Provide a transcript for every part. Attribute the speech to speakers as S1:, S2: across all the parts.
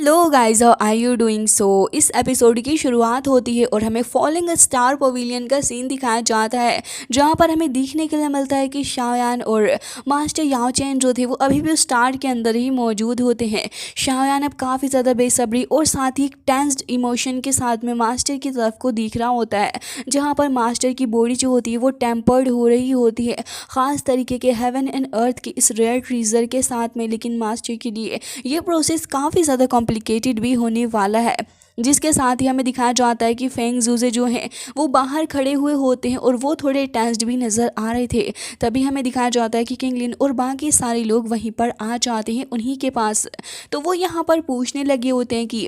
S1: Hello guys, how are you doing. So इस episode की शुरुआत होती है और हमें फॉलिंग स्टार पवेलियन का सीन दिखाया जाता है, जहां पर हमें देखने के लिए मिलता है कि शाओयान और मास्टर याओ चैन जो थे वो अभी भी स्टार के अंदर ही मौजूद होते हैं। शाओयान अब काफ़ी ज़्यादा बेसब्री और साथ ही एक टेंस्ड इमोशन के साथ में मास्टर की तरफ को दिख रहा होता है, जहाँ पर मास्टर की बॉडी जो होती है वो टेम्पर्ड हो रही होती है, ख़ास तरीके के हेवन एंड अर्थ की इस रेयर ट्रीजर के साथ में। लेकिन मास्टर के लिए ये प्रोसेस काफ़ी ज़्यादा कॉम्प्लिकेटेड भी होने वाला है, जिसके साथ ही हमें दिखाया जाता है कि फेंग जूजे जो हैं वो बाहर खड़े हुए होते हैं और वो थोड़े टेंस्ड भी नज़र आ रहे थे। तभी हमें दिखाया जाता है कि किंग लिन और बाकी सारे लोग वहीं पर आ जाते हैं उन्हीं के पास। तो वो यहाँ पर पूछने लगे होते हैं कि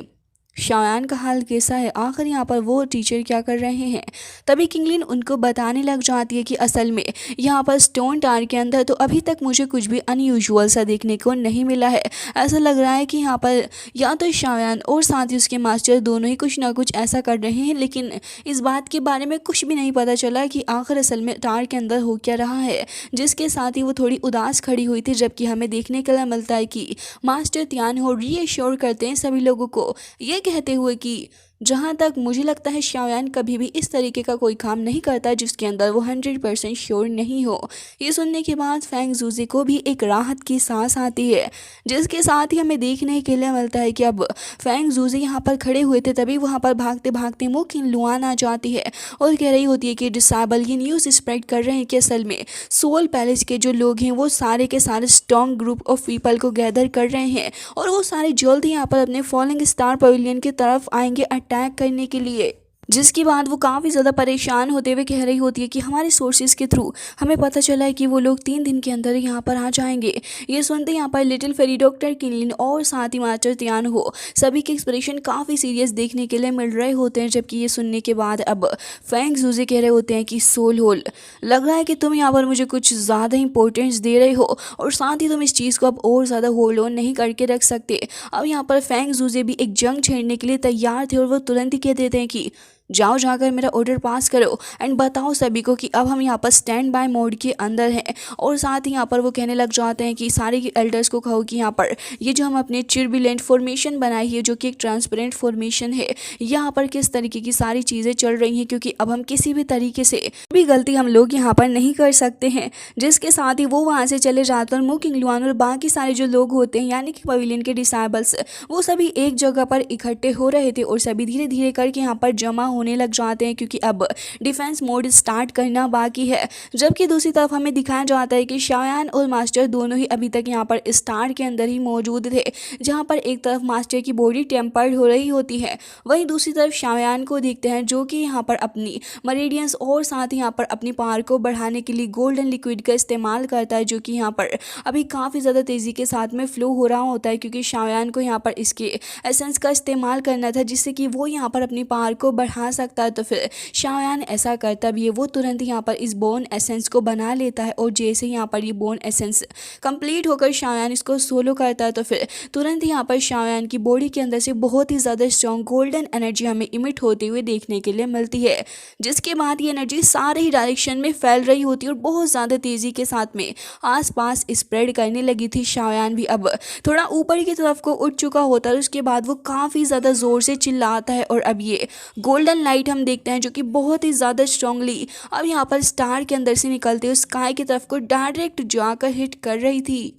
S1: शाओयान का हाल कैसा है, आखिर यहाँ पर वो टीचर क्या कर रहे हैं। तभी किंगलिन उनको बताने लग जाती है कि असल में यहाँ पर स्टोन टार के अंदर तो अभी तक मुझे कुछ भी अनयूजुअल सा देखने को नहीं मिला है। ऐसा लग रहा है कि यहाँ पर या तो शाओयान और साथ ही उसके मास्टर दोनों ही कुछ ना कुछ ऐसा कर रहे हैं, लेकिन इस बात के बारे में कुछ भी नहीं पता चला कि आखिर असल में टार के अंदर हो क्या रहा है। जिसके साथ ही वो थोड़ी उदास खड़ी हुई थी, जबकि हमें देखने के लिए मिलता है कि मास्टर त्यान हो रीअश्योर करते हैं सभी लोगों को, ये कहते हुए कि जहाँ तक मुझे लगता है शाओयान कभी भी इस तरीके का कोई काम नहीं करता जिसके अंदर वो 100% श्योर नहीं हो। ये सुनने के बाद फेंग जूजे को भी एक राहत की सांस आती है, जिसके साथ ही हमें देखने के लिए मिलता है कि अब फेंग जूजे यहाँ पर खड़े हुए थे, तभी वहाँ पर भागते भागते मो किनलुआन आ जाती है और कह रही होती है कि डिसेबल ये न्यूज़ स्प्रेड कर रहे हैं कि असल में सोल पैलेस के जो लोग हैं वो सारे के सारे स्ट्रॉन्ग ग्रुप ऑफ पीपल को गैदर कर रहे हैं और वो सारे जल्द ही यहाँ पर अपने फॉलिंग स्टार पवेलियन की तरफ आएंगे अटैक करने के लिए। जिसके बाद वो काफ़ी ज़्यादा परेशान होते हुए कह रही होती है कि हमारे सोर्सेज के थ्रू हमें पता चला है कि वो लोग 3 दिन के अंदर यहाँ पर आ जाएंगे। ये सुनते यहाँ पर लिटिल फेरी डॉक्टर किनलिन और साथ ही मास्टर त्यान हो सभी के एक्सप्रेशन काफ़ी सीरियस देखने के लिए मिल रहे होते हैं। जबकि ये सुनने के बाद अब फेंग जूजे कह रहे होते हैं कि सोल होल, लग रहा है कि तुम यहाँ पर मुझे कुछ ज़्यादा इंपॉर्टेंस दे रहे हो और साथ ही तुम इस चीज़ को अब और ज़्यादा होल्ड ऑन नहीं करके रख सकते। अब यहाँ पर फेंग जूजे भी एक जंग छेड़ने के लिए तैयार थे और वो तुरंत ही कह देते हैं कि जाओ जाकर मेरा ऑर्डर पास करो एंड बताओ सभी को कि अब हम यहाँ पर स्टैंड बाय मोड के अंदर हैं। और साथ ही यहाँ पर वो कहने लग जाते हैं कि सारे एल्डर्स को कहो कि यहाँ पर ये जो हम अपने चिरबिलेंट फॉर्मेशन बनाई है, जो कि एक ट्रांसपेरेंट फॉर्मेशन है, यहाँ पर किस तरीके की सारी चीज़ें चल रही हैं, क्योंकि अब हम किसी भी तरीके से भी गलती हम लोग यहाँ पर नहीं कर सकते हैं। जिसके साथ ही वो वहाँ से चले जाते हैं और मो किंगलुआन और बाकी सारे जो लोग होते हैं यानी कि पवेलियन के डिसेबल्स, वो सभी एक जगह पर इकट्ठे हो रहे थे और सभी धीरे धीरे करके यहाँ पर जमा होने लग जाते हैं, क्योंकि अब डिफेंस मोड स्टार्ट करना बाकी है। जबकि दूसरी तरफ हमें दिखाया जाता है कि शाओयान और मास्टर दोनों ही अभी तक यहाँ पर स्टार के अंदर ही मौजूद थे, जहाँ पर एक तरफ मास्टर की बॉडी टेम्पर्ड हो रही होती है, वहीं दूसरी तरफ शाओयान को देखते हैं जो कि यहाँ पर अपनी मरीडियंस और साथ ही यहाँ पर अपनी पावर को बढ़ाने के लिए गोल्डन लिक्विड का इस्तेमाल करता है, जो कि यहाँ पर अभी काफ़ी ज़्यादा तेज़ी के साथ में फ्लो हो रहा होता है, क्योंकि शाओयान को यहाँ पर इसके एसेंस का इस्तेमाल करना था जिससे कि वो यहाँ पर अपनी पावर को बढ़ा सकता है। तो फिर शाओयान ऐसा करता भी है, वो तुरंत यहाँ पर इस बोन एसेंस को बना लेता है और जैसे यहाँ पर ये बोन एसेंस कंप्लीट होकर शाओयान इसको सोलो करता है, तो फिर तुरंत यहाँ पर शाओयान की बॉडी के अंदर से बहुत ही ज़्यादा स्ट्रॉन्ग गोल्डन एनर्जी हमें इमिट होते हुए देखने के लिए मिलती है। जिसके बाद ये एनर्जी सारे ही डायरेक्शन में फैल रही होती है और बहुत ज़्यादा तेज़ी के साथ में आसपास स्प्रेड करने लगी थी। शाओयान भी अब थोड़ा ऊपर की तरफ को उठ चुका होता है, उसके बाद वो काफ़ी ज़्यादा ज़ोर से चिल्लाता है और अब ये गोल्डन लाइट हम देखते हैं जो कि बहुत ही ज़्यादा स्ट्रांगली अब यहाँ पर स्टार के अंदर से निकलते हुए स्काई की तरफ को डायरेक्ट जाकर हिट कर रही थी।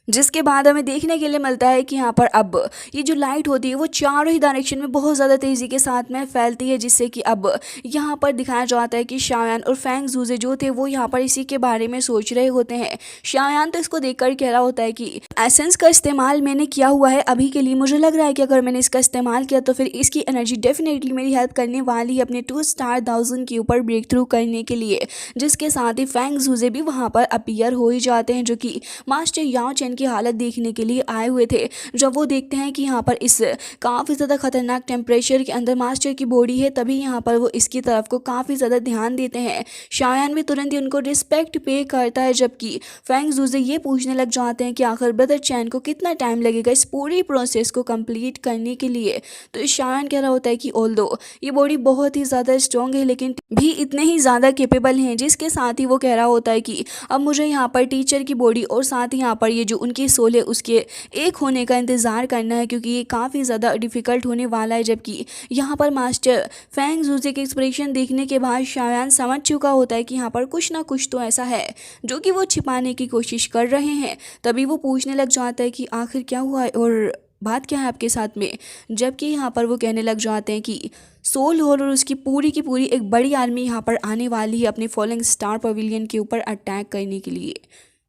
S1: जिसके बाद हमें देखने के लिए मिलता है कि यहाँ पर अब ये जो लाइट होती है वो चारों ही डायरेक्शन में बहुत ज़्यादा तेज़ी के साथ में फैलती है, जिससे कि अब यहाँ पर दिखाया जाता है कि शाओयान और फेंग जूजे जो थे वो यहाँ पर इसी के बारे में सोच रहे होते हैं। शाओयान तो इसको देखकर कह रहा होता है कि एसेंस का इस्तेमाल मैंने किया हुआ है अभी के लिए, मुझे लग रहा है कि अगर मैंने इसका इस्तेमाल किया तो फिर इसकी एनर्जी डेफिनेटली मेरी हेल्प करने वाली है अपने 2 स्टार 1000 के ऊपर ब्रेक थ्रू करने के लिए। जिसके साथ ही फेंग जूजे भी वहाँ पर अपीयर हो ही जाते हैं, जो कि मास्टर याओ चैन की हालत देखने के लिए आए हुए थे। जब वो देखते हैं कि यहाँ पर इस काफ़ी ज़्यादा खतरनाक टेम्परेचर के अंदर मास्टर की बॉडी है, तभी यहाँ पर वो इसकी तरफ को काफ़ी ज़्यादा ध्यान देते हैं। शाओयान भी तुरंत ही उनको रिस्पेक्ट पे करता है, जबकि फेंग जूजे ये पूछने लग जाते हैं कि आखिर ब्रदर चैन को कितना टाइम लगेगा इस पूरी प्रोसेस को कंप्लीट करने के लिए। तो शाओयान कह रहा होता है कि ऑल्दो ये बॉडी बहुत ही ज़्यादा स्ट्रॉन्ग है लेकिन भी इतने ही ज़्यादा केपेबल हैं। जिसके साथ ही वो कह रहा होता है कि अब मुझे यहाँ पर टीचर की बॉडी और साथ ही यहाँ पर ये जो उनकी सोल है उसके एक होने का इंतज़ार करना है, क्योंकि ये काफ़ी ज़्यादा डिफ़िकल्ट होने वाला है। जबकि यहाँ पर मास्टर फैंग जूजे के एक्सप्रेशन देखने के बाद शायान समझ चुका होता है कि यहाँ पर कुछ ना कुछ तो ऐसा है जो कि वो छिपाने की कोशिश कर रहे हैं। तभी वो पूछने लग जाता है कि आखिर क्या हुआ है और बात क्या है आपके साथ में। जबकि यहाँ पर वो कहने लग जाते हैं कि सोल होल और उसकी पूरी की पूरी एक बड़ी आर्मी यहाँ पर आने वाली है अपने फॉलिंग स्टार पवेलियन के ऊपर अटैक करने के लिए।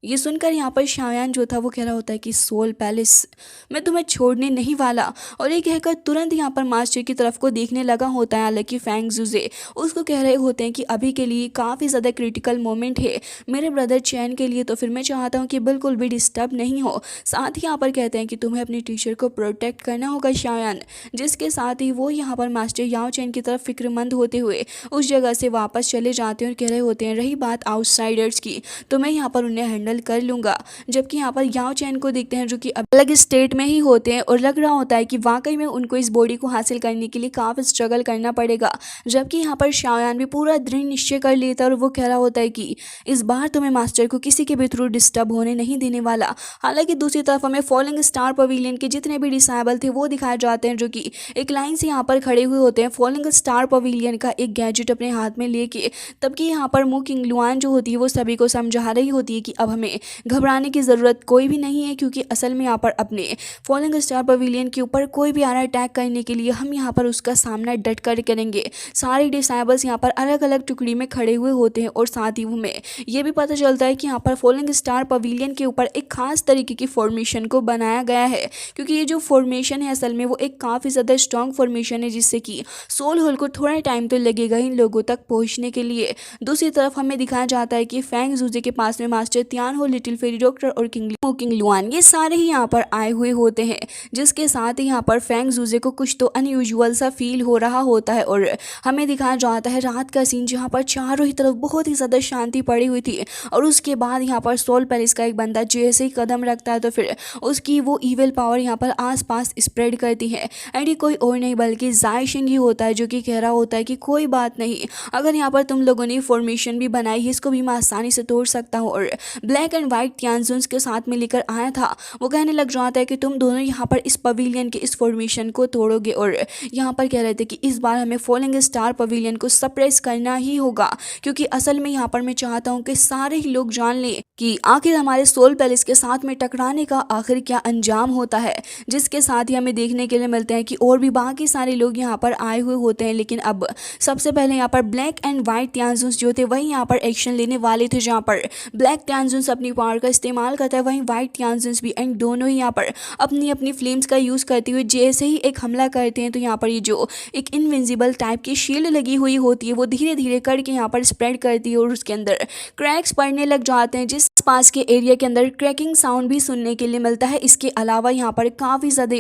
S1: ये सुनकर यहाँ पर शायान जो था वो कह रहा होता है कि सोल पैलेस मैं तुम्हें छोड़ने नहीं वाला, और ये कहकर तुरंत यहाँ पर मास्टर की तरफ को देखने लगा होता है। हालांकि फैंग जूजे उसको कह रहे होते हैं कि अभी के लिए काफ़ी ज़्यादा क्रिटिकल मोमेंट है मेरे ब्रदर चैन के लिए, तो फिर मैं चाहता हूँ कि बिल्कुल भी डिस्टर्ब नहीं हो। साथ ही यहाँ पर कहते हैं कि तुम्हें अपनी टीचर को प्रोटेक्ट करना होगा शायान, जिसके साथ ही वो यहाँ पर मास्टर याओ चैन की तरफ फिक्रमंद होते हुए उस जगह से वापस चले जाते हैं और कह रहे होते हैं रही बात आउटसाइडर्स की तो मैं यहाँ पर उन्हें हैंडल कर लूंगा। जबकि यहाँ पर याओ चैन को देखते हैं जो कि अलग स्टेट में ही होते हैं और लग रहा होता है कि वाकई में उनको इस बॉडी को हासिल करने के लिए काफ़ी स्ट्रगल करना पड़ेगा। जबकि यहाँ पर शायान भी पूरा दृढ़ निश्चय कर लेता है और वो कह रहा होता है कि इस बार तो मैं मास्टर को किसी के भी थ्रू डिस्टर्ब होने नहीं देने वाला। हालांकि दूसरी तरफ हमें फॉलिंग स्टार पवेलियन के जितने भी डिसेबल थे वो दिखाए जाते हैं जो कि एक लाइन से यहाँ पर खड़े हुए होते हैं फॉलिंग स्टार पवेलियन का एक गैजेट अपने हाथ में लेके। तबकि यहाँ पर मु किंगलुआन जो होती है वो सभी को समझा रही होती है कि अब हमें घबराने की ज़रूरत कोई भी नहीं है, क्योंकि असल में यहाँ पर अपने फॉलिंग स्टार पवेलियन के ऊपर कोई भी आ रहा है अटैक करने के लिए हम यहाँ पर उसका सामना डट कर करेंगे। सारे डिसेबल्स यहाँ पर अलग अलग टुकड़ी में खड़े हुए होते हैं और साथ ही हमें ये भी पता चलता है कि यहाँ पर फॉलिंग स्टार पवेलियन के ऊपर एक खास तरीके की फॉर्मेशन को बनाया गया है, क्योंकि ये जो फॉर्मेशन है असल में वो एक काफ़ी ज़्यादा स्ट्रॉन्ग फॉर्मेशन है, जिससे कि सोल होल को थोड़ा टाइम तो लगेगा इन लोगों तक पहुँचने के लिए। दूसरी तरफ हमें दिखाया जाता है कि फैंग जूजे के पास में मास्टर तियान हो, लिटिल फेरी डॉक्टर और किंगलुआन ये सारे ही यहाँ पर आए हुए होते हैं, जिसके साथ ही यहाँ पर फैंग जूजे को कुछ तो अनयूजुअल सा फील हो रहा होता है। और हमें दिखाया जाता है रात का सीन जहाँ पर चारों ही तरफ बहुत ही ज़्यादा शांति पड़ी हुई थी और उसके बाद यहाँ पर सोल पैलेस का एक बंदा जैसे ही कदम रखता है तो फिर उसकी वो ईविल पावर यहाँ पर आसपास स्प्रेड करती है। एंड ये कोई और नहीं बल्कि जायशिंग ही होता है, जो कि कह रहा होता है कि कोई बात नहीं, अगर यहाँ पर तुम लोगों ने फॉर्मेशन भी बनाई है इसको भी मैं आसानी से तोड़ सकता हूँ। और ब्लैक एंड वाइट तियानजुन के साथ में लेकर आया था, वो कहने लग जाता है कि तुम दोनों यहाँ पर इस पवेलियन के इस फॉर्मेशन को तोड़ोगे। और यहाँ पर कह रहे थे कि इस बार हमें फॉलिंग स्टार पवेलियन को सप्रेस करना ही होगा, क्योंकि असल में यहाँ पर मैं चाहता हूँ कि सारे ही लोग जान लें कि आखिर हमारे सोल पैलेस के साथ में टकराने का आखिर क्या अंजाम होता है। जिसके साथ ही हमें देखने के लिए मिलते हैं कि और भी बाकी सारे लोग यहाँ पर आए हुए होते हैं, लेकिन अब सबसे पहले यहाँ पर ब्लैक एंड वाइट तियानजुन जो थे वही यहाँ पर एक्शन लेने वाले थे। जहाँ पर ब्लैक तियानजुन अपनी पावर का इस्तेमाल करता है वहीं वाइट तियानजुन भी, एंड दोनों ही यहाँ पर अपनी अपनी फ्लेम्स का यूज़ करते हुए जैसे ही एक हमला करते हैं तो यहाँ पर ये जो एक इनविंसिबल टाइप की शील्ड लगी हुई होती है वो धीरे धीरे करके यहाँ पर स्प्रेड करती है और उसके अंदर क्रैक्स पड़ने लग जाते हैं, जिस पास के एरिया के अंदर क्रैकिंग साउंड भी सुनने के लिए मिलता है। इसके अलावा यहाँ पर काफ़ी ज़्यादा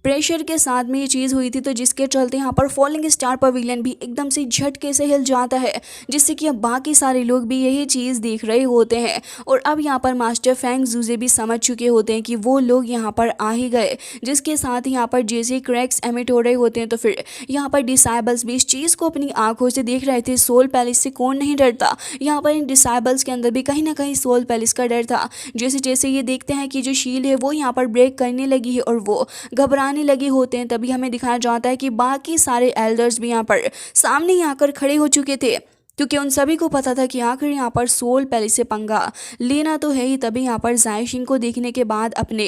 S1: प्रेशर के साथ में ये चीज़ हुई थी, तो जिसके चलते यहाँ पर फॉलिंग स्टार पवेलियन भी एकदम से झटके से हिल जाता है, जिससे कि अब बाकी सारे लोग भी यही चीज़ देख रहे होते हैं। और अब यहाँ पर मास्टर फैंग जूजे भी समझ चुके होते हैं कि वो लोग यहाँ पर आ ही गए, जिसके साथ यहाँ पर जैसे क्रैक्स एमिट हो रहे होते हैं तो फिर यहाँ पर डिसाइबल्स भी इस चीज़ को अपनी आंखों से देख रहे थे। सोल पैलेस से कौन नहीं डरता, यहाँ पर इन डिसाइबल्स के अंदर भी कहीं ना कहीं सोल पैलेस का डर था। जैसे जैसे ये देखते हैं कि जो शील्ड है वो यहाँ पर ब्रेक करने लगी है और वो घबराने लगे होते हैं, तभी हमें दिखाया जाता है कि बाकी सारे एल्डर्स भी यहाँ पर सामने ही आकर खड़े हो चुके थे, क्योंकि उन सभी को पता था कि आखिर यहाँ पर सोल पैलेस से पंगा लेना तो है ही। तभी यहाँ पर जायशिंग को देखने के बाद अपने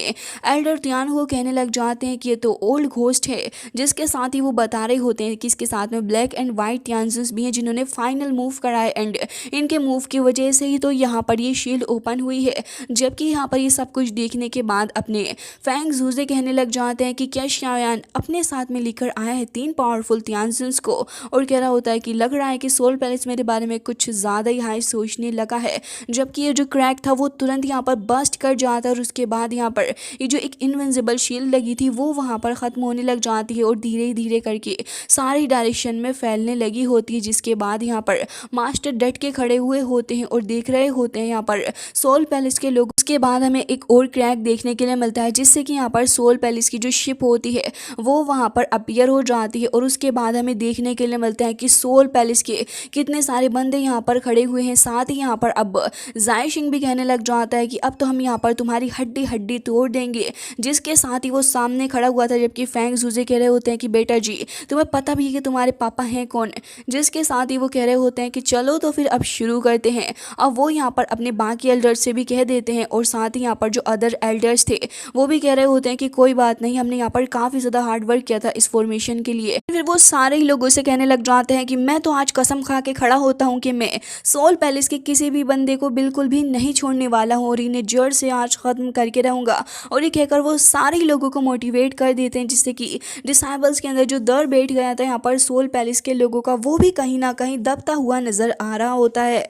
S1: एल्डर तियान को कहने लग जाते हैं कि ये तो ओल्ड घोस्ट है, जिसके साथ ही वो बता रहे होते हैं कि इसके साथ में ब्लैक एंड वाइट तियानजुन भी हैं जिन्होंने फाइनल मूव कराए, एंड इनके मूव की वजह से ही तो यहाँ पर ये शील्ड ओपन हुई है। जबकि यहाँ पर ये सब कुछ देखने के बाद अपने फैंग जूजे कहने लग जाते हैं कि क्या शायान अपने साथ में लेकर आया है 3 पावरफुल तियानजुन को, और कह रहा होता है कि लग रहा है कि सोल पैलेस मेरे बारे में कुछ ज़्यादा ही हाई सोचने लगा है। जबकि ये जो क्रैक था वो तुरंत यहाँ पर बस्ट कर जाता है और उसके बाद यहाँ पर ये जो एक इनविंसिबल शील्ड लगी थी वो वहाँ पर ख़त्म होने लग जाती है और धीरे धीरे करके सारी डायरेक्शन में फैलने लगी होती है। जिसके बाद यहाँ पर मास्टर डट के खड़े हुए होते हैं और देख रहे होते हैं यहाँ पर सोल पैलेस के लोग। उसके बाद हमें एक और क्रैक देखने के लिए मिलता है, जिससे कि यहाँ पर सोल पैलेस की जो शिप होती है वो वहाँ पर अपीयर हो जाती है और उसके बाद हमें देखने के लिए मिलता है कि सोल पैलेस के कितने सारे बंदे यहाँ पर खड़े हुए हैं। साथ ही यहाँ पर अब जायशिंग भी कहने लग जाता है कि अब तो हम यहाँ पर तुम्हारी हड्डी हड्डी तोड़ देंगे। जिसके साथ ही वो सामने खड़ा हुआ था, जबकि फैंग जूजे कह रहे होते हैं कि बेटा जी तुम्हें पता भी है कि तुम्हारे पापा हैं कौन। जिसके साथ ही वो कह रहे होते हैं कि चलो तो फिर अब शुरू करते हैं। अब वो यहाँ पर अपने बाकी एल्डर्स से भी कह देते हैं और साथ ही यहाँ पर जो अदर एल्डर्स थे वो भी कह रहे होते हैं कि कोई बात नहीं, हमने यहाँ पर काफ़ी ज़्यादा हार्ड वर्क किया था इस फॉर्मेशन के लिए। फिर वो सारे ही लोगों से कहने लग जाते हैं कि मैं तो आज कसम खा के खड़ा होता हूँ कि मैं सोल पैलेस के किसी भी बंदे को बिल्कुल भी नहीं छोड़ने वाला हूँ और इन्हें जड़ से आज ख़त्म करके रहूँगा। और ये कहकर वो सारे ही लोगों को मोटिवेट कर देते हैं, जिससे कि डिसाइबल्स के अंदर जो डर बैठ गया था यहाँ पर सोल पैलेस के लोगों का, वो भी कहीं ना कहीं दबता हुआ नज़र आ रहा होता है।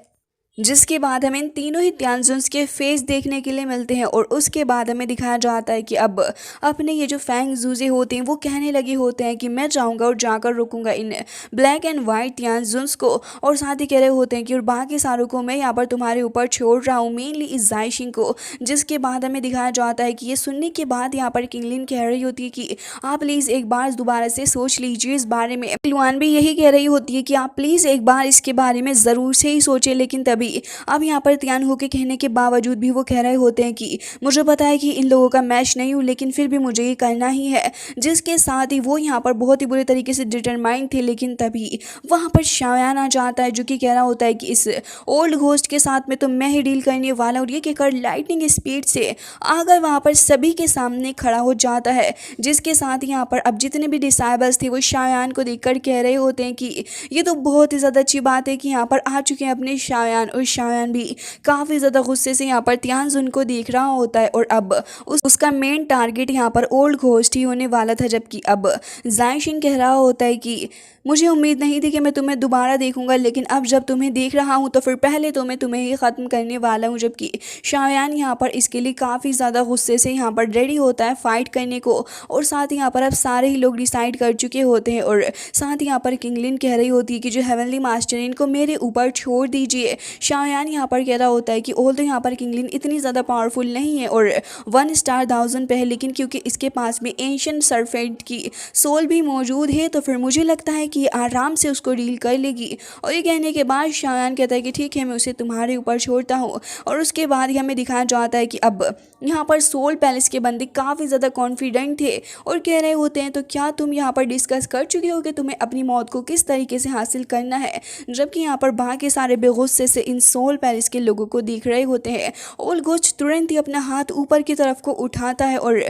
S1: जिसके बाद हमें इन तीनों ही त्यानजुन्स के फेस देखने के लिए मिलते हैं और उसके बाद हमें दिखाया जाता है कि अब अपने ये जो फैंग जूजे होते हैं वो कहने लगे होते हैं कि मैं जाऊंगा और जाकर रुकूंगा इन ब्लैक एंड वाइट त्यानजुन्स को। और साथ ही कह रहे होते हैं कि और बाकी सारों को मैं यहाँ पर तुम्हारे ऊपर छोड़ रहा हूँ, मेनली इस जायशिंग को। जिसके बाद हमें दिखाया जाता है कि ये सुनने के बाद यहाँ पर किंगलिन कह रही होती है कि आप प्लीज़ एक बार दोबारा से सोच लीजिए इस बारे में। लुआन भी यही कह रही होती है कि आप प्लीज़ एक बार इसके बारे में ज़रूर से ही सोचें। लेकिन तभी अब यहाँ पर त्यान हो के कहने के बावजूद भी वो कह रहे होते हैं कि मुझे पता है कि इन लोगों का मैच नहीं हूँ, लेकिन फिर भी मुझे ये करना ही है। जिसके साथ ही वो यहाँ पर बहुत ही बुरे तरीके से डिटरमाइंड थे। लेकिन तभी वहाँ पर शायान आ जाता है, जो कि कह रहा होता है कि इस ओल्ड घोस्ट के साथ में तो मैं ही डील करने वाला हूँ। ये कहकर लाइटनिंग स्पीड से आकर वहाँ पर सभी के सामने खड़ा हो जाता है। जिसके साथ यहाँ पर अब जितने भी डिसाइबल्स थे वो शायान को देखकर कह रहे होते हैं कि ये तो बहुत ही ज़्यादा अच्छी बात है कि यहाँ पर आ चुके हैं अपने शायान। और शायान भी काफ़ी ज़्यादा गुस्से से यहाँ पर त्यानजुन को देख रहा होता है और अब उसका मेन टारगेट यहाँ पर ओल्ड घोस्ट ही होने वाला था। जबकि अब जायशिंग कह रहा होता है कि मुझे उम्मीद नहीं थी कि मैं तुम्हें दोबारा देखूंगा, लेकिन अब जब तुम्हें देख रहा हूँ तो फिर पहले तो मैं तुम्हें ही ख़त्म करने वाला हूँ। जबकि शायान यहाँ पर इसके लिए काफ़ी ज़्यादा गुस्से से यहाँ पर रेडी होता है फाइट करने को। और साथ ही यहाँ पर अब सारे ही लोग डिसाइड कर चुके होते हैं और साथ ही यहाँ पर किंगलिन कह रही होती है कि जो हेवनली मास्टर इनको मेरे ऊपर छोड़ दीजिए। शायान यहाँ पर कह रहा होता है कि ऑल्दो यहाँ पर किंगलिन इतनी ज़्यादा पावरफुल नहीं है और 1 स्टार 1000 पे है, लेकिन क्योंकि इसके पास में एंशिएंट सर्पेंट की सोल भी मौजूद है तो फिर मुझे लगता है कि आराम से उसको डील कर लेगी। और ये कहने के बाद शायान कहता है कि ठीक है, मैं उसे तुम्हारे ऊपर छोड़ता हूँ। और उसके बाद ही हमें दिखाया जाता है कि अब यहाँ पर सोल पैलेस के बंदे काफ़ी ज़्यादा कॉन्फिडेंट थे और कह रहे होते हैं तो क्या तुम यहाँ पर डिस्कस कर चुके हो कि तुम्हें अपनी मौत को किस तरीके से हासिल करना है। जबकि यहाँ पर बाकी सारे बेगुस्से से इन सोल पैलेस के लोगों को देख रहे होते हैं। ओल्ड घोस्ट तुरंत ही अपना हाथ ऊपर की तरफ को उठाता है और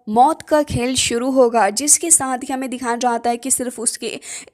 S1: मौत का खेल शुरू होगा। जिसके साथ ही हमें दिखाया जाता है कि सिर्फ उसके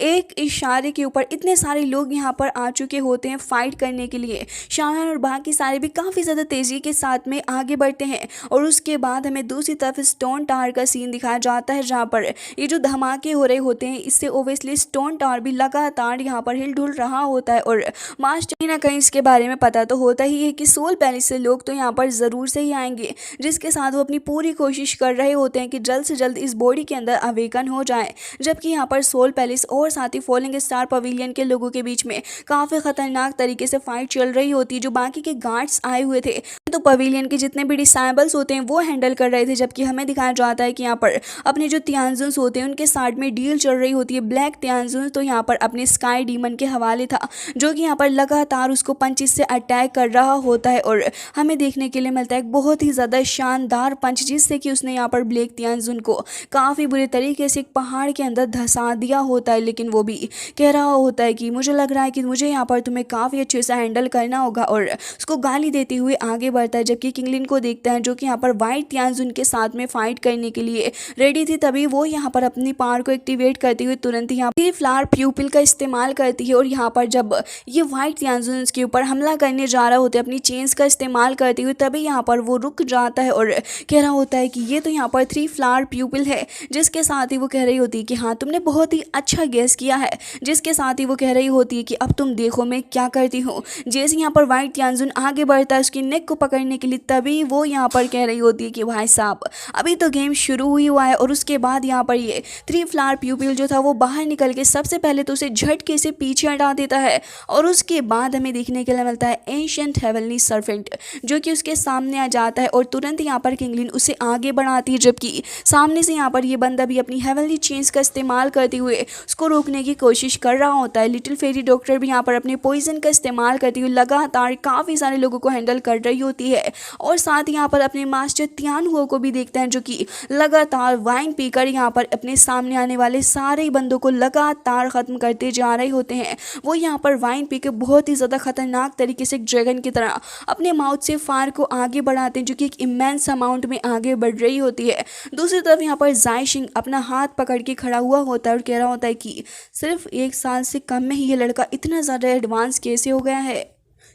S1: एक इशारे के ऊपर इतने सारे लोग यहाँ पर आ चुके होते हैं फाइट करने के लिए। शायान और बाकी सारे भी काफ़ी ज़्यादा तेज़ी के साथ में आगे बढ़ते हैं। और उसके बाद हमें दूसरी तरफ स्टोन टावर का सीन दिखाया जाता है, जहाँ पर ये जो धमाके हो रहे होते हैं इससे ओबियसली स्टोन टावर भी लगातार यहाँ पर हिल डुल रहा होता है। और मास्टर कहीं ना कहीं इसके बारे में पता तो होता ही है कि सोल पैलेस से लोग तो यहाँ पर ज़रूर से ही आएंगे। जिसके साथ वो अपनी पूरी कोशिश कर रहे होते हैं कि जल्द से जल्द इस बॉडी के अंदर अवेकन हो जाए। जबकि यहाँ पर सोल पैलेस और साथ ही फॉलिंग स्टार पवेलियन के लोगों के बीच में काफ़ी खतरनाक तरीके से फाइट चल रही होती है। जो बाकी के गार्ड्स आए हुए थे तो पवेलियन के जितने भी डिसाइबल्स होते हैं वो हैंडल कर रहे थे। जबकि हमें दिखाया जाता है कि यहाँ पर अपने जो त्यानजुन्स होते हैं उनके साथ में डील चल रही होती है। ब्लैक त्यानजुन तो यहाँ पर अपने स्काई डीमन के हवाले था, जो कि यहाँ पर लगातार उसको पंचिस से अटैक कर रहा होता है। और हमें देखने के लिए मिलता है एक बहुत ही ज़्यादा शानदार पंच, जिससे कि उसने यहाँ पर ब्लैक त्यानजुन को काफ़ी बुरे तरीके से एक पहाड़ के अंदर धंसा दिया होता है। लेकिन वो भी कह रहा होता है कि मुझे लग रहा है कि मुझे यहाँ पर तुम्हें काफ़ी अच्छे से हैंडल करना होगा और उसको गाली देते हुए आगे बढ़ता है। जबकि किंगलिन को देखता है जो कि यहाँ पर वाइट त्यानजुन के साथ में फाइट करने के लिए रेडी थी। तभी वो यहाँ पर अपनी पावर को एक्टिवेट करते हुए तुरंत ही यहाँ पर फ्लावर प्यूपिल का इस्तेमाल करती है। और यहाँ पर जब ये वाइट त्यानजुन के ऊपर हमला करने जा रहा होता है अपनी चेन्स का इस्तेमाल करते हुए, तभी यहाँ पर वो रुक जाता है और कह रहा होता है कि ये तो यहाँ पर 3 फ्लावर प्यूपिल है। जिसके साथ ही वो कह रही होती है कि हाँ तुमने बहुत ही अच्छा गेस किया है। जिसके साथ ही वो कह रही होती है कि अब तुम देखो मैं क्या करती हूँ। जैसे यहाँ पर वाइट त्यानजुन आगे बढ़ता है उसकी नेक को पकड़ने के लिए, तभी वो यहाँ पर कह रही होती है कि भाई साहब अभी तो गेम शुरू हुई हुआ है। और उसके बाद यहाँ पर ये 3 फ्लावर प्यूपिल जो था वो बाहर निकल के सबसे पहले तो उसे झटके से पीछे हटा देता है। और उसके बाद हमें देखने के लिए मिलता है एंशिएंट हेवनली सर्पेंट, जो कि उसके सामने आ जाता है और तुरंत यहाँ पर किंगलिन उसे आगे बढ़ाती है। जबकि सामने से यहाँ पर ये बंदा भी अपनी हेवनली चेंज का इस्तेमाल करते हुए उसको रोकने की कोशिश कर रहा होता है। लिटिल फेरी डॉक्टर भी यहाँ पर अपने पॉइजन का इस्तेमाल करती हुई लगातार काफ़ी सारे लोगों को हैंडल कर रही होती है और साथ ही यहाँ पर अपने मास्टर तियान हुओ को भी देखते हैं जो कि लगातार वाइन पीकर यहाँ पर अपने सामने आने वाले सारे बंदों को लगातार ख़त्म करते जा रहे होते हैं। वो यहाँ पर वाइन पी के बहुत ही ज़्यादा खतरनाक तरीके से एक ड्रैगन की तरह अपने माउथ से फायर को आगे बढ़ाते हैं जो कि एक इमेंस अमाउंट में आगे बढ़ रही होती है। दूसरी तरफ यहाँ पर जायशिंग अपना हाथ पकड़ के खड़ा हुआ होता है और कह रहा होता है कि सिर्फ 1 साल से कम में ही ये लड़का इतना ज़्यादा एडवांस कैसे हो गया है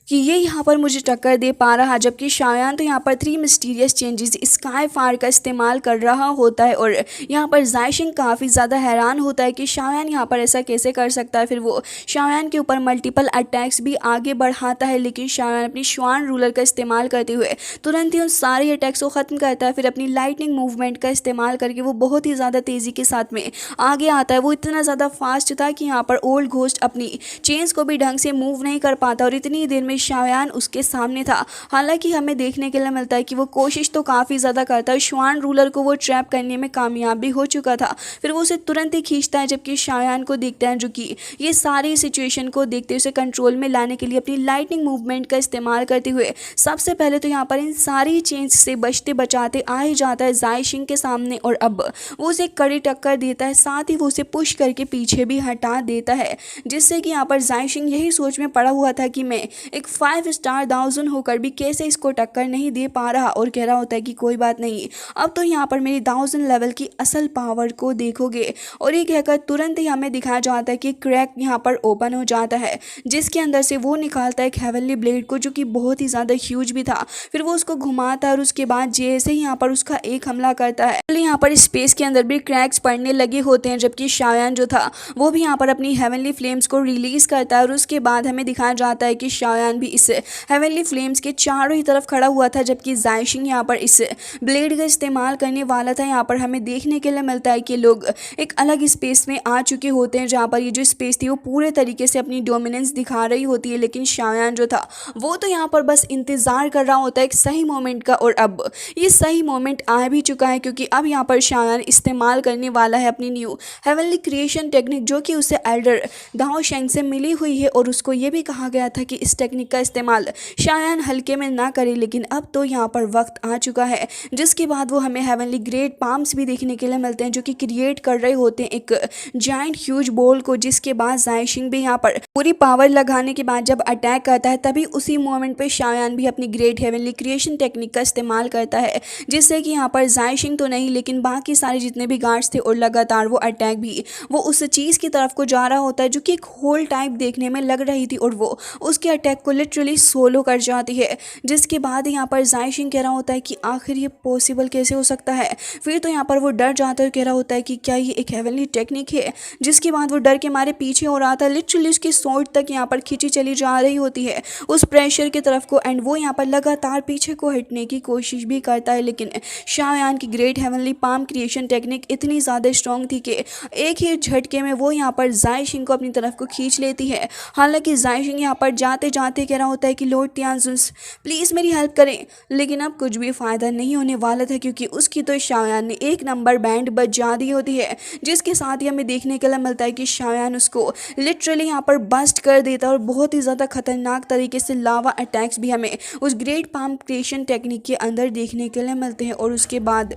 S1: कि ये यहाँ पर मुझे टक्कर दे पा रहा। जबकि शायान तो यहाँ पर 3 मिस्टीरियस चेंजेस स्काई फायर का इस्तेमाल कर रहा होता है और यहाँ पर जायशिंग काफ़ी ज़्यादा हैरान होता है कि शायान यहाँ पर ऐसा कैसे कर सकता है। फिर वो शायान के ऊपर मल्टीपल अटैक्स भी आगे बढ़ाता है, लेकिन शायान अपनी श्वान रूलर का इस्तेमाल करते हुए तुरंत ही उन सारे अटैक्स को ख़त्म करता है। फिर अपनी लाइटनिंग मूवमेंट का इस्तेमाल करके वो बहुत ही ज़्यादा तेज़ी के साथ में आगे आता है। वो इतना ज़्यादा फास्ट था कि यहाँ पर ओल्ड घोस्ट अपनी चेंज को भी ढंग से मूव नहीं कर पाता और इतनी देर में शायान उसके सामने था। हालांकि हमें देखने के लिए मिलता है कि वो कोशिश तो काफ़ी ज़्यादा करता है, श्वान रूलर को वो ट्रैप करने में कामयाब भी हो चुका था। फिर वो उसे तुरंत ही खींचता है, जबकि शायान को देखता है जो कि ये सारी सिचुएशन को देखते हुए उसे कंट्रोल में लाने के लिए अपनी लाइटनिंग मूवमेंट का इस्तेमाल करते हुए सबसे पहले तो यहाँ पर इन सारी चेंज से बचते बचाते आ ही जाता है जायशिंग के सामने और अब वो उसे कड़ी टक्कर देता है। साथ ही वो उसे पुश करके पीछे भी हटा देता है, जिससे कि यहाँ पर जायशिंग यही सोच में पड़ा हुआ था कि मैं एक 5 स्टार दाउजन होकर भी कैसे इसको टक्कर नहीं दे पा रहा और कह रहा होता है कि कोई बात नहीं, अब तो यहाँ पर मेरी 1000 लेवल की असल पावर को देखोगे। और ये कहकर तुरंत ही हमें दिखाया जाता है कि क्रैक यहाँ पर ओपन हो जाता है, जिसके अंदर से वो निकालता है एक हेवनली ब्लेड को जो कि बहुत ही ज़्यादा ह्यूज भी था। फिर वो उसको घुमाता है और उसके बाद जैसे ही यहाँ पर उसका एक हमला करता है, यहाँ पर स्पेस के अंदर भी क्रैक्स पड़ने लगे होते हैं। जबकि शायान जो था वो भी यहाँ पर अपनी हेवनली फ्लेम्स को रिलीज करता है और उसके बाद हमें दिखाया जाता है कि शायान भी इस हेवनली फ्लेम्स के चारों ही तरफ खड़ा हुआ था, जबकि जायशिंग यहाँ पर इस ब्लेड का इस्तेमाल करने वाला था। यहाँ पर हमें देखने के लिए मिलता है कि लोग एक अलग स्पेस में आ चुके होते हैं, जहाँ पर ये जो स्पेस थी वो पूरे तरीके से अपनी डोमिनेंस दिखा रही होती है। लेकिन शायान जो था वो तो यहाँ पर बस इंतज़ार कर रहा होता है एक सही मोमेंट का, और अब ये सही मोमेंट आ भी चुका है क्योंकि अब यहाँ पर शायान इस्तेमाल करने वाला है अपनी न्यू हेवनली क्रिएशन टेक्निक जो कि उसे एल्डर दाओ शेंग से मिली हुई है। और उसको ये भी कहा गया था कि इस टेक्निक का इस्तेमाल शायान हल्के में ना करे, लेकिन अब तो यहाँ पर वक्त आ चुका है। जिसके बाद वो हमें हेवनली ग्रेट पाम्स भी देखने के लिए मिलते हैं जो कि क्रिएट कर रहे होते हैं एक जाइंट ह्यूज बॉल को, जिसके बाद जायशिंग भी यहाँ पर पूरी पावर लगाने के बाद जब अटैक करता है तभी उसी मोमेंट पे शायान भी अपनी ग्रेट हेवनली क्रिएशन टेक्निक का इस्तेमाल करता है, जिससे कि यहाँ पर जायशिंग तो नहीं लेकिन बाकी सारे जितने भी गार्ड्स थे और लगातार वो अटैक भी वो उस चीज़ की तरफ को जा रहा होता है जो कि एक होल टाइप देखने में लग रही थी और वो उसके अटैक को लिटरली सोलो कर जाती है। जिसके बाद यहाँ पर जायशिंग कह रहा होता है कि आखिर ये पॉसिबल कैसे हो सकता है। फिर तो यहाँ पर वो डर जाता है, कह रहा होता है कि क्या ये एक हेवनली टेक्निक है। जिसके बाद वो डर के मारे पीछे हो रहा था, लिटरली उसकी सोच तक यहाँ पर खींची चली जा रही होती है उस प्रेशर की तरफ को, एंड वो यहाँ पर लगातार पीछे को हटने की कोशिश भी करता है। लेकिन शायान की great heavenly palm creation technique इतनी ज़्यादा स्ट्रॉन्ग थी कि एक ही झटके में वो यहाँ पर जायशिंग को अपनी तरफ को खींच लेती है। हालांकि जायशिंग यहाँ पर जाते जाते कह रहा होता है कि लॉर्ड तियानजुन प्लीज़ मेरी हेल्प करें, लेकिन अब कुछ भी फ़ायदा नहीं होने वाला था क्योंकि उसकी तो शायान ने एक नंबर बैंड बजा दी होती है। जिसके साथ ही हमें देखने के लिए मिलता है कि शायान उसको लिटरली यहाँ पर बस्ट कर देता है और बहुत ही ज़्यादा खतरनाक तरीके से लावा अटैक्स भी हमें उस ग्रेट पाम क्रिएशन टेक्निक के अंदर देखने के लिए मिलते हैं। और उसके बाद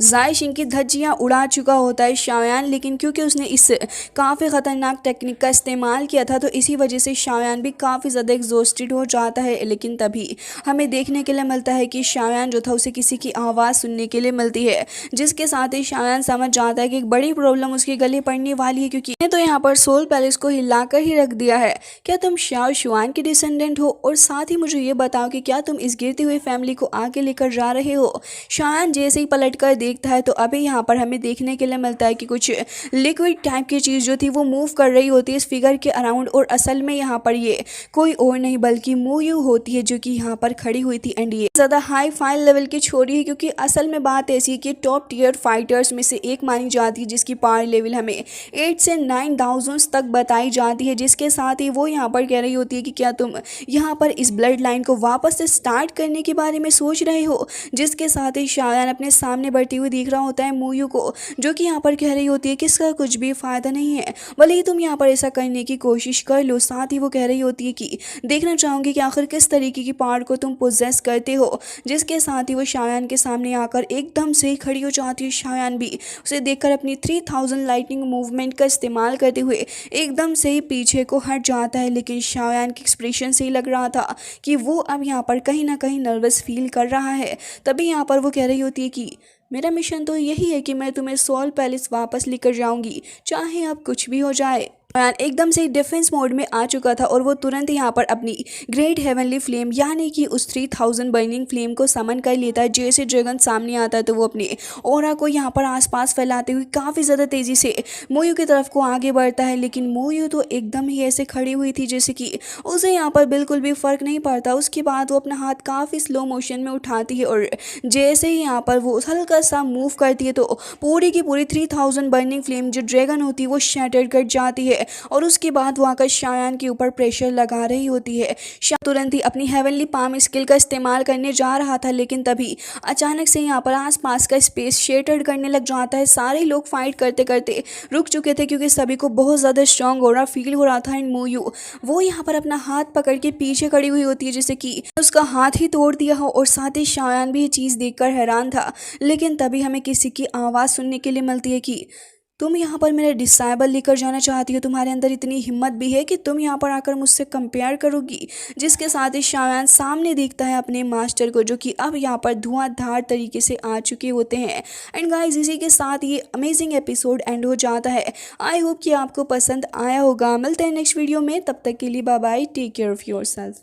S1: जायशिंग की धज्जियाँ उड़ा चुका होता है शायान, लेकिन क्योंकि उसने इस काफ़ी ख़तरनाक टेक्निक का इस्तेमाल किया था तो इसी वजह से शायान भी काफ़ी ज़्यादा एग्जॉस्टेड हो जाता है। लेकिन तभी हमें देखने के लिए मिलता है कि शायान जो था उसे किसी की आवाज़ सुनने के लिए मिलती है, जिसके साथ ही शायान समझ जाता है कि एक बड़ी प्रॉब्लम उसके गले पड़ने वाली है क्योंकि तो यहाँ पर सोल पैलेस को हिलाकर ही रख दिया है। क्या तुम शाओ शुआन के डिसेंडेंट हो? और साथ ही मुझे ये बताओ कि क्या तुम इस गिरती हुई फैमिली को आगे लेकर जा रहे हो? शायान जैसे ही पलट कर देखता है तो अभी यहाँ पर हमें देखने के लिए मिलता है कि कुछ लिक्विड टाइप की चीज़ जो थी वो मूव कर रही होती है इस फिगर के अराउंड, और असल में यहाँ पर ये कोई और नहीं बल्कि मूयू होती है जो कि यहाँ पर खड़ी हुई थी। एंड ये ज़्यादा हाई फाई लेवल की छोरी है क्योंकि असल में बात ऐसी है कि टॉप टीयर फाइटर्स में से एक मानी जाती है जिसकी पावर लेवल हमें 8 से 9,000 तक बताई जाती है। जिसके साथ ही वो यहाँ पर कह रही होती है कि क्या तुम यहाँ पर इस ब्लड लाइन को वापस से स्टार्ट करने के बारे में सोच रहे हो? जिसके साथ ही शायान अपने सामने बढ़ती करती हुई दिख रहा होता है मोयू को, जो कि यहाँ पर कह रही होती है कि इसका कुछ भी फायदा नहीं है, भले ही तुम यहाँ पर ऐसा करने की कोशिश कर लो। साथ ही वो कह रही होती है कि देखना चाहूंगी कि आखिर किस तरीके की पावर को तुम पोजेस करते हो। जिसके साथ ही वो शायान के सामने आकर एकदम से ही खड़ी हो जाती है। शायान भी उसे देखकर अपनी 3000 लाइटनिंग मूवमेंट का इस्तेमाल करते हुए एकदम से ही पीछे को हट जाता है। लेकिन शायान के एक्सप्रेशन से ही लग रहा था कि वो अब यहाँ पर कहीं ना कहीं नर्वस फील कर रहा है। तभी यहाँ पर वो कह रही होती है कि मेरा मिशन तो यही है कि मैं तुम्हें सोल पैलेस वापस लेकर जाऊंगी, चाहे अब कुछ भी हो जाए। शायान एकदम से डिफेंस मोड में आ चुका था और वो तुरंत यहाँ पर अपनी ग्रेट हेवनली फ्लेम यानी कि उस 3000 बर्निंग फ्लेम को समन कर लेता है। जैसे ड्रैगन सामने आता है तो वो अपने ऑरा को यहाँ पर आसपास फैलाते हुए काफ़ी ज़्यादा तेज़ी से मोयू की तरफ को आगे बढ़ता है। लेकिन मोयू तो एकदम ही ऐसे खड़ी हुई थी जैसे कि उसे यहाँ पर बिल्कुल भी फ़र्क नहीं पड़ता। उसके बाद वो अपना हाथ काफ़ी स्लो मोशन में उठाती है और जैसे ही यहाँ पर वो हल्का सा मूव करती है तो पूरी की पूरी 3000 बर्निंग फ्लेम जो ड्रैगन होती है वो शैटर्ड कर जाती है। और उसके बाद वो आकर शायान के ऊपर प्रेशर लगा रही होती है। शायान तुरंत ही अपनी हेवनली पाम स्किल का इस्तेमाल करने जा रहा था, लेकिन तभी अचानक से यहाँ पर आसपास का स्पेस शेटर्ड करने लग जाता है। सारे लोग फाइट करते करते रुक चुके थे क्योंकि सभी को बहुत ज़्यादा स्ट्रांग हो रहा फील हो रहा था। एंड मोयू वो यहाँ पर अपना हाथ पकड़ के पीछे खड़ी हुई होती है जैसे कि उसका हाथ ही तोड़ दिया हो। और साथ ही शायान भी ये चीज़ देखकर हैरान था। लेकिन तभी हमें किसी की आवाज़ सुनने के लिए मिलती है कि तुम यहाँ पर मेरा डिसाइबल लेकर जाना चाहती हो, तुम्हारे अंदर इतनी हिम्मत भी है कि तुम यहाँ पर आकर मुझसे कंपेयर करोगी। जिसके साथ ही शायान सामने देखता है अपने मास्टर को, जो कि अब यहाँ पर धुआंधार तरीके से आ चुके होते हैं। एंड गाइस इसी के साथ ये अमेजिंग एपिसोड एंड हो जाता है। आई होप कि आपको पसंद आया होगा। मिलते हैं नेक्स्ट वीडियो में, तब तक के लिए bye bye, take care of your self.